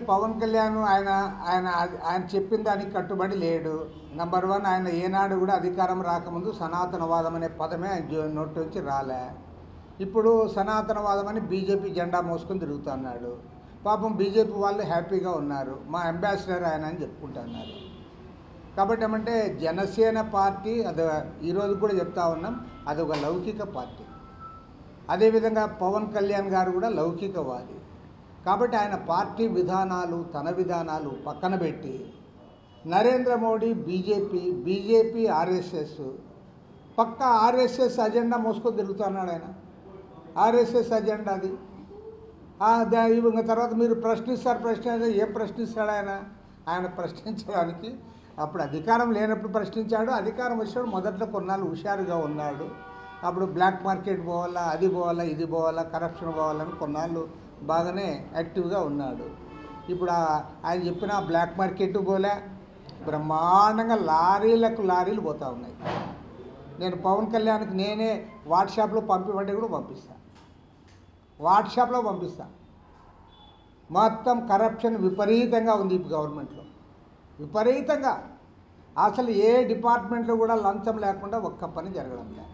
పవన్ కళ్యాణ్ ఆయన ఆయన ఆయన చెప్పిన దానికి కట్టుబడి లేడు. నెంబర్ 1, ఆయన ఏనాడు కూడా అధికారం రాకముందు సనాతనవాదం అనే పదమే ఆయన నోటి నుంచి రాలే. ఇప్పుడు సనాతనవాదం అని బీజేపీ జెండా మోసుకొని తిరుగుతున్నాడు. పాపం బీజేపీ వాళ్ళు హ్యాపీగా ఉన్నారు, మా అంబాసిడర్ ఆయన అని చెప్పుకుంటున్నారు. కాబట్టి ఏమంటే జనసేన పార్టీ అది ఈరోజు కూడా చెప్తా ఉన్నాం, అది ఒక లౌకిక పార్టీ. అదేవిధంగా పవన్ కళ్యాణ్ గారు కూడా లౌకికవాది. కాబట్టి ఆయన పార్టీ విధానాలు తన విధానాలు పక్కన పెట్టి నరేంద్ర మోడీ బీజేపీ ఆర్ఎస్ఎస్ పక్క ఆర్ఎస్ఎస్ అజెండా మోసుకొని తిరుగుతున్నాడు ఆయన. ఆర్ఎస్ఎస్ అజెండా అది. ఇంకా తర్వాత మీరు ప్రశ్న ఏం ప్రశ్నిస్తాడు ఆయన ప్రశ్నించడానికి అప్పుడు అధికారం లేనప్పుడు ప్రశ్నించాడు, అధికారం వచ్చాడు మొదట్లో కొన్నాళ్ళు హుషారుగా ఉన్నాడు. అప్పుడు బ్లాక్ మార్కెట్ పోవాలా, అది పోవాలా, ఇది పోవాలా, కరప్షన్ పోవాలని కొన్నాళ్ళు బాగానే యాక్టివ్గా ఉన్నాడు. ఇప్పుడు ఆయన చెప్పిన బ్లాక్ మార్కెట్ పోలే, బ్రహ్మాండంగా లారీలు పోతూ ఉన్నాయి. నేను పవన్ కళ్యాణ్కి నేనే వాట్సాప్లో పంపివంటే కూడా పంపిస్తా. మొత్తం కరప్షన్ విపరీతంగా ఉంది ఈ గవర్నమెంట్లో, విపరీతంగా. అసలు ఏ డిపార్ట్మెంట్లో కూడా లంచం లేకుండా ఒక్క పని జరగడం లేదు.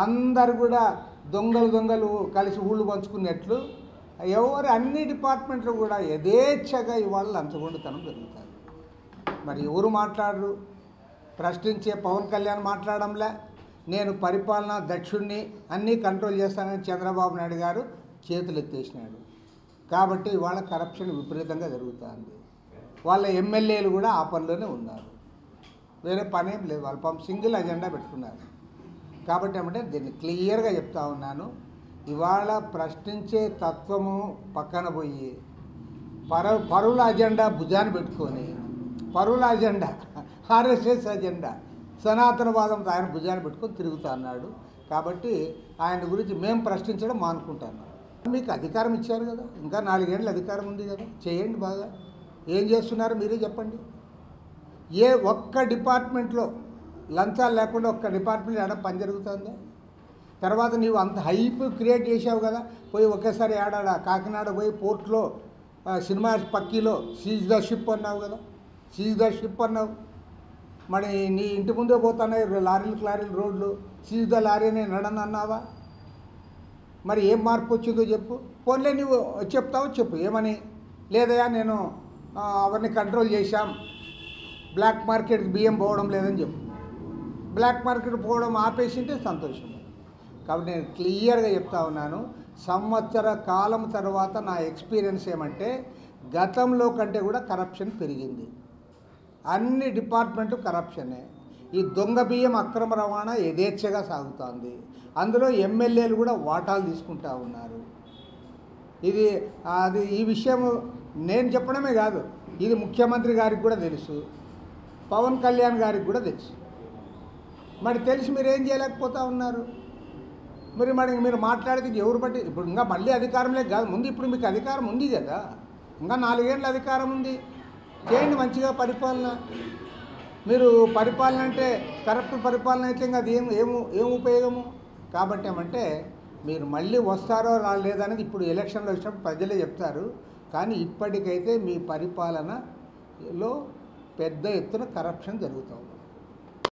అందరు కూడా దొంగలు కలిసి ఊళ్ళు పంచుకున్నట్లు అన్ని డిపార్ట్మెంట్లు కూడా యథేచ్ఛగా ఇవాళ లంచగొండుతనం జరుగుతుంది. మరి ఎవరు మాట్లాడరు? ప్రశ్నించే పవన్ కళ్యాణ్ మాట్లాడంలే. నేను పరిపాలన దక్షుణ్ణి అన్నీ కంట్రోల్ చేస్తానని చంద్రబాబు నాయుడు గారు చేతులు ఎత్తేసినాడు. కాబట్టి ఇవాళ కరప్షన్ విపరీతంగా జరుగుతుంది. వాళ్ళ ఎమ్మెల్యేలు కూడా ఆ పనిలోనే ఉన్నారు, వేరే పనేం లేదు. వాళ్ళ పాపం సింగిల్ అజెండా పెట్టుకున్నారు. కాబట్టి ఏమంటే దీన్ని క్లియర్గా చెప్తా ఉన్నాను, ఇవాళ ప్రశ్నించే తత్వము పక్కన పోయి పరువుల అజెండా భుజాన్ని పెట్టుకొని ఆర్ఎస్ఎస్ అజెండా సనాతనవాదంతో ఆయన భుజాన్ని పెట్టుకొని తిరుగుతా అన్నాడు. కాబట్టి ఆయన గురించి మేము ప్రశ్నించడం మానుకుంటాను. మీకు అధికారం ఇచ్చారు కదా, ఇంకా 4 ఏళ్ళు అధికారం ఉంది కదా, చేయండి బాగా. ఏం చేస్తున్నారు మీరే చెప్పండి. ఏ ఒక్క డిపార్ట్మెంట్లో లంచాలు లేకుండా ఒక్క డిపార్ట్మెంట్ ఏడా పని జరుగుతుందా? తర్వాత నీవు అంత హైప్ క్రియేట్ చేసావు కదా, పోయి ఒకేసారి ఏడాడ కాకినాడ పోయి పోర్ట్లో సినిమా పక్కీలో సీజ్ ద షిప్ అన్నావు కదా, మరి నీ ఇంటి ముందే పోతున్నాయి లారీలు రోడ్లు, సీజ్ ద లారీ అని నడని అన్నావా? మరి ఏం మార్పు వచ్చిందో చెప్పు. పోన్లే నువ్వు చెప్పు ఏమని. లేదయా నేను అవన్నీ కంట్రోల్ చేశాం, బ్లాక్ మార్కెట్కి బియ్యం పోవడం లేదని చెప్పు. బ్లాక్ మార్కెట్ పోవడం ఆపేసింటే సంతోషం. కాబట్టి నేను క్లియర్గా చెప్తా ఉన్నాను, సంవత్సర కాలం తర్వాత నా ఎక్స్పీరియన్స్ ఏమంటే గతంలో కంటే కూడా కరప్షన్ పెరిగింది. అన్ని డిపార్ట్మెంటు కరప్షనే. ఈ దొంగ బియ్యం అక్రమ రవాణా యథేచ్ఛగా సాగుతోంది. అందులో ఎమ్మెల్యేలు కూడా వాటాలు తీసుకుంటా ఉన్నారు. ఈ విషయం నేను చెప్పడమే కాదు, ఇది ముఖ్యమంత్రి గారికి కూడా తెలుసు, పవన్ కళ్యాణ్ గారికి కూడా తెలుసు. మరి తెలిసి మీరు ఏం చేయలేకపోతా ఉన్నారు? మరి మీరు మాట్లాడితే ఎవరు బట్టి ఇప్పుడు ఇంకా మళ్ళీ అధికారంలో కాదు, ముందు ఇప్పుడు మీకు అధికారం ఉంది కదా, ఇంకా 4 ఏళ్ళ అధికారం ఉంది, చేయండి మంచిగా పరిపాలన. మీరు పరిపాలన అంటే కరప్ట్ పరిపాలన అయితే ఇంకా అది ఏం ఉపయోగము? కాబట్టి ఏమంటే మీరు మళ్ళీ వస్తారో రాలేదనేది ఇప్పుడు ఎలక్షన్లో వచ్చినప్పుడు ప్రజలే చెప్తారు. కానీ ఇప్పటికైతే మీ పరిపాలనలో పెద్ద ఎత్తున కరప్షన్ జరుగుతుంది.